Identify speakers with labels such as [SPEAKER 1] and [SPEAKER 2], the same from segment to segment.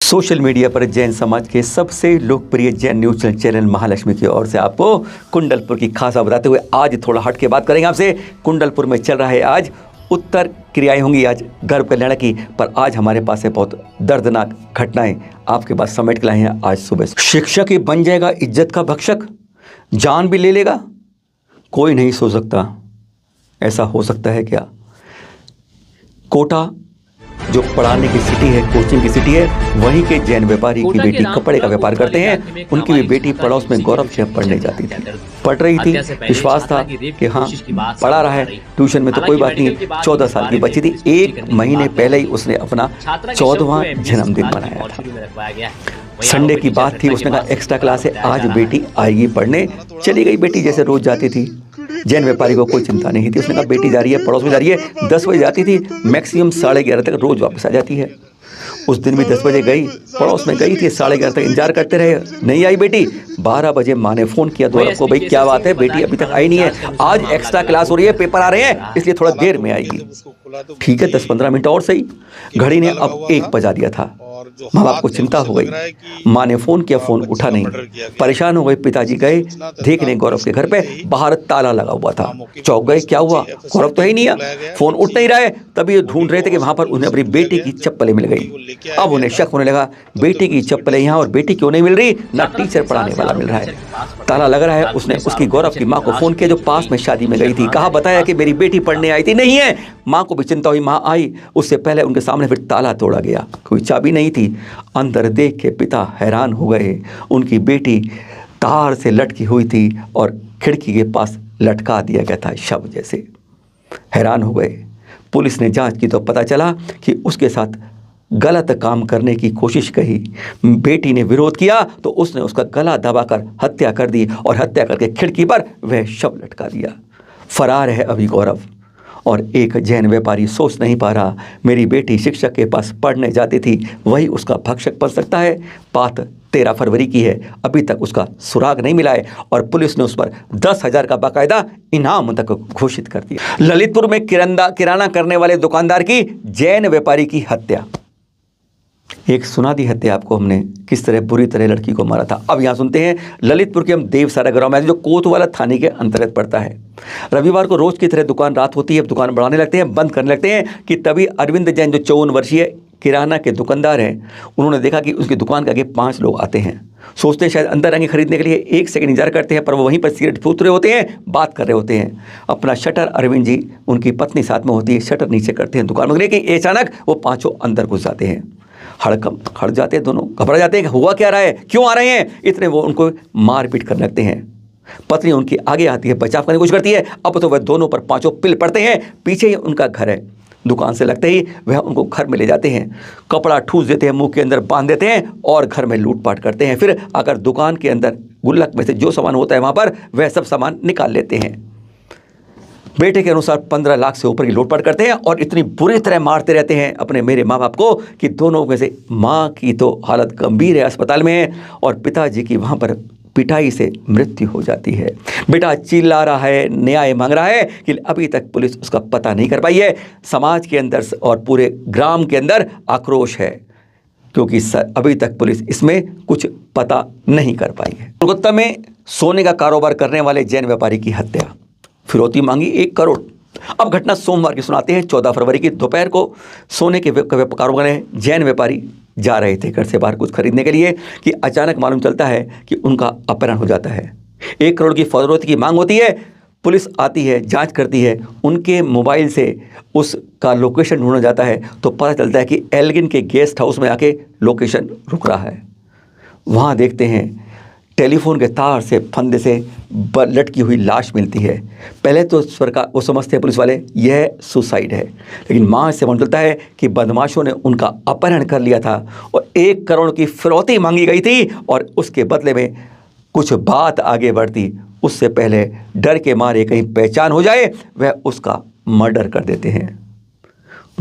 [SPEAKER 1] Social media पर जैन समाज के सबसे लोकप्रिय जैन न्यूज चैनल महालक्ष्मी की ओर से आपको कुंडलपुर की खास खबर बताते हुए आज थोड़ा हट के बात करेंगे आपसे। कुंडलपुर में चल रहा है आज उत्तर क्रियाएं होंगी आज गर्भ कल्याण की, पर आज हमारे पास है बहुत दर्दनाक घटनाएं आपके पास समेट के लाए हैं आज सुबह। शिक्षक ही बन जाएगा इज्जत का भक्षक, जान भी ले लेगा, कोई नहीं सो सकता। ऐसा हो सकता है क्या? कोटा जो पढ़ाने की सिटी है, कोचिंग की सिटी है, वहीं के जैन व्यापारी की बेटी कपड़े का व्यापार करते हैं। उनकी भी बेटी पड़ोस में गौरव से पढ़ने जाती थी, पढ़ रही थी, विश्वास था कि हाँ पढ़ा रहा है ट्यूशन में तो कोई बात नहीं। 14 साल की बच्ची थी, 1 महीने पहले ही उसने अपना 14वां जन्मदिन मनाया था। संडे की बात थी, उसने कहा एक्स्ट्रा क्लास है, आज बेटी आएगी पढ़ने। चली गई बेटी जैसे रोज जाती थी। जैन व्यापारी को कोई चिंता नहीं थी, उसने कहा बेटी जा रही है, पड़ोस में जा रही है। 10 बजे जाती थी, मैक्सिमम 11:30 तक रोज वापस आ जाती है। उस दिन भी 10 बजे गई, पड़ोस में गई थी, 11:30 तक इंतजार करते रहे, नहीं आई बेटी। 12 बजे माँ ने फोन किया दोबारा को, भाई क्या बात है, बेटी अभी तक आई नहीं है, आज एक्स्ट्रा क्लास हो रही है, पेपर आ रहे हैं, इसलिए थोड़ा देर में आएगी। ठीक है, 10-15 मिनट और सही। घड़ी ने अब 1 बजा दिया था। माँ बाप को चिंता हो गई, माँ ने फोन किया, फोन उठा नहीं, परेशान हो गए। पिताजी गए देखने गौरव के घर पे, बाहर ताला लगा हुआ था। चौंक गए, क्या हुआ, गौरव तो ही नहीं है, फोन उठ नहीं रहा है। तभी ये ढूंढ रहे थे कि वहां पर उन्हें अपनी बेटी की चप्पलें मिल गई। अब उन्हें शक होने लगा, बेटी की चप्पलें यहाँ और बेटी क्यों नहीं मिल रही, ना टीचर पढ़ाने वाला मिल रहा है, ताला लग रहा है। उसने उसकी गौरव की माँ को फोन किया जो पास में शादी में गई थी, कहा बताया कि मेरी बेटी पढ़ने आई थी, नहीं है। माँ को भी चिंता हुई, माँ आई, उससे पहले उनके सामने फिर ताला तोड़ा गया, कोई चाबी नहीं थी। अंदर देख के पिता हैरान हो गए, उनकी बेटी तार से लटकी हुई थी और खिड़की के पास लटका दिया गया था शव जैसे। हैरान हो गए। पुलिस ने जांच की तो पता चला कि उसके साथ गलत काम करने की कोशिश कही। बेटी ने विरोध किया तो उसने उसका गला दबाकर हत्या कर दी और हत्या करके खिड़की पर वह शव लटका दिया। फरार है अभी गौरव। और एक जैन व्यापारी सोच नहीं पा रहा, मेरी बेटी शिक्षक के पास पढ़ने जाती थी, वही उसका भक्षक बन सकता है। बात 13 फरवरी की है, अभी तक उसका सुराग नहीं मिला है और पुलिस ने उस पर 10,000 का बाकायदा इनाम तक घोषित कर दिया। ललितपुर में किराना करने वाले दुकानदार की जैन व्यापारी की हत्या। एक सुना दी हत्या आपको हमने, किस तरह बुरी तरह लड़की को मारा था। अब यहाँ सुनते हैं ललितपुर के हम देवसारा गांव में, जो कोतवाला थाने के अंतर्गत पड़ता है। रविवार को रोज की तरह दुकान रात होती है, दुकान बढ़ाने लगते हैं, बंद करने लगते हैं कि तभी अरविंद जैन जो 54 वर्षीय किराना के दुकानदार हैं, उन्होंने देखा कि उसकी दुकान के आगे 5 लोग आते हैं। सोचते हैं शायद अंदर आएंगे खरीदने के लिए, 1 सेकंड इंतजार करते हैं, पर वो वहीं पर सिगरेट फूंक रहे होते हैं, बात कर रहे होते हैं। अपना शटर, अरविंद जी उनकी पत्नी साथ में होती है, शटर नीचे करते हैं दुकान में, लेकिन अचानक वो 5 अंदर घुस जाते हैं। हड़कंप खड़ जाते हैं, दोनों घबरा जाते हैं कि हुआ क्या रहा है, क्यों आ रहे हैं। इतने वो उनको मारपीट करने लगते हैं। पत्नी उनकी आगे आती है, बचाव करने की कोशिश करती है। अब तो वह दोनों पर 5 पिल पड़ते हैं। पीछे ही उनका घर है, दुकान से लगते ही वह उनको घर में ले जाते हैं, कपड़ा ठूस देते हैं, मुंह के अंदर बांध देते हैं और घर में लूटपाट करते हैं। फिर अगर दुकान के अंदर गुल्लक में से जो सामान होता है वहाँ पर वह सब सामान निकाल लेते हैं। बेटे के अनुसार 15 लाख से ऊपर की लूटपाट करते हैं और इतनी बुरी तरह मारते रहते हैं अपने मेरे माँ बाप को कि दोनों में से माँ की तो हालत गंभीर है, अस्पताल में है, और पिताजी की वहाँ पर पिटाई से मृत्यु हो जाती है। बेटा चिल्ला रहा है, न्याय मांग रहा है कि अभी तक पुलिस उसका पता नहीं कर पाई है। समाज के अंदर और पूरे ग्राम के अंदर आक्रोश है क्योंकि अभी तक पुलिस इसमें कुछ पता नहीं कर पाई है। कोलकाता में सोने का कारोबार करने वाले जैन व्यापारी की हत्या, फिरौती मांगी 1 करोड़। अब घटना सोमवार की सुनाते हैं। 14 फरवरी की दोपहर को सोने के कारोबार में जैन व्यापारी जा रहे थे घर से बाहर कुछ खरीदने के लिए कि अचानक मालूम चलता है कि उनका अपहरण हो जाता है। 1 करोड़ की फिरौती की मांग होती है। पुलिस आती है, जांच करती है, उनके मोबाइल से उसका लोकेशन ढूंढा जाता है तो पता चलता है कि एल्गिन के गेस्ट हाउस में आके लोकेशन रुक रहा है। वहाँ देखते हैं टेलीफोन के तार से फंदे से लटकी हुई लाश मिलती है। पहले तो वो समझते हैं पुलिस वाले यह सुसाइड है, लेकिन माँ से मालूम चलता है कि बदमाशों ने उनका अपहरण कर लिया था और 1 करोड़ की फिरौती मांगी गई थी और उसके बदले में कुछ बात आगे बढ़ती उससे पहले डर के मारे कहीं पहचान हो जाए वह उसका मर्डर कर देते हैं।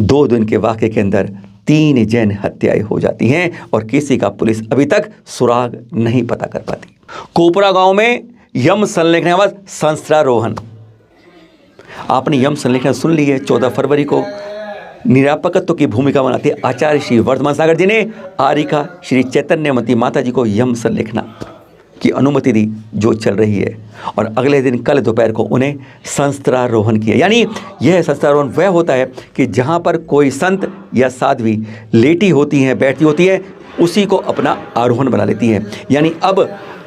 [SPEAKER 1] 2 दिन के वाक़े के अंदर 3 जैन हत्याएं हो जाती हैं और किसी का पुलिस अभी तक सुराग नहीं पता कर पाती। कोपरा गांव में यम संलेखनावत संस्त्रारोहण। आपने यम संलेखना सुन ली है। 14 फरवरी को निरापकत्व की भूमिका बनाते आचार्य श्री वर्धमान सागर जी ने आरिका श्री चैतन्यमती माता जी को यम संलेखना की अनुमति दी जो चल रही है, और अगले दिन कल दोपहर को उन्हें संस्त्रारोहण किया। यानी यह संस्त्रारोहण वह होता है कि जहाँ पर कोई संत या साध्वी लेटी होती हैं, बैठती होती है, उसी को अपना आरोहण बना लेती हैं। यानी अब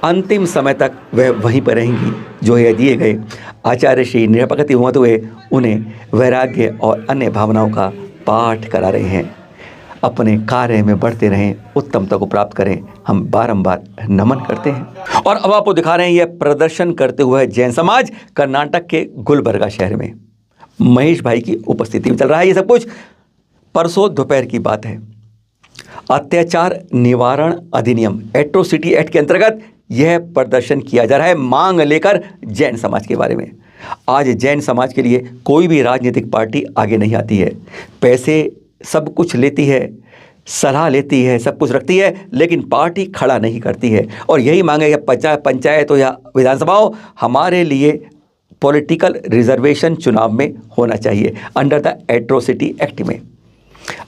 [SPEAKER 1] अंतिम समय तक वह वहीं पर रहेंगी। जो है दिए गए आचार्य श्री निरापकति होते हुए उन्हें वैराग्य और अन्य भावनाओं का पाठ करा रहे हैं। अपने कार्य में बढ़ते रहें, उत्तमता को प्राप्त करें, हम बारंबार नमन करते हैं। और अब आपको दिखा रहे हैं यह प्रदर्शन करते हुए जैन समाज कर्नाटक के गुलबर्गा शहर में महेश भाई की उपस्थिति में चल रहा है ये सब कुछ। परसों दोपहर की बात है। अत्याचार निवारण अधिनियम एट्रोसिटी एक्ट के अंतर्गत यह प्रदर्शन किया जा रहा है, मांग लेकर जैन समाज के बारे में। आज जैन समाज के लिए कोई भी राजनीतिक पार्टी आगे नहीं आती है। पैसे सब कुछ लेती है, सलाह लेती है, सब कुछ रखती है, लेकिन पार्टी खड़ा नहीं करती है। और यही मांग है कि पंचायत हो या विधानसभा हो, हमारे लिए पॉलिटिकल रिजर्वेशन चुनाव में होना चाहिए अंडर द एट्रोसिटी एक्ट में।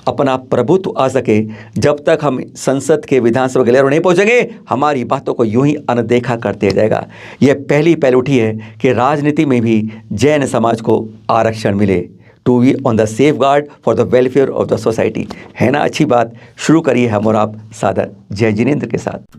[SPEAKER 1] अपना प्रभुत्व आ सके, जब तक हम संसद के विधानसभा के लेवल नहीं पहुंचेंगे, हमारी बातों को यूं ही अनदेखा करते जाएगा। यह पहली पहल उठी है कि राजनीति में भी जैन समाज को आरक्षण मिले, to be on the safeguard for the welfare of the society. है ना अच्छी बात। शुरू करिए हम और आप सादर जय जिनेंद्र के साथ।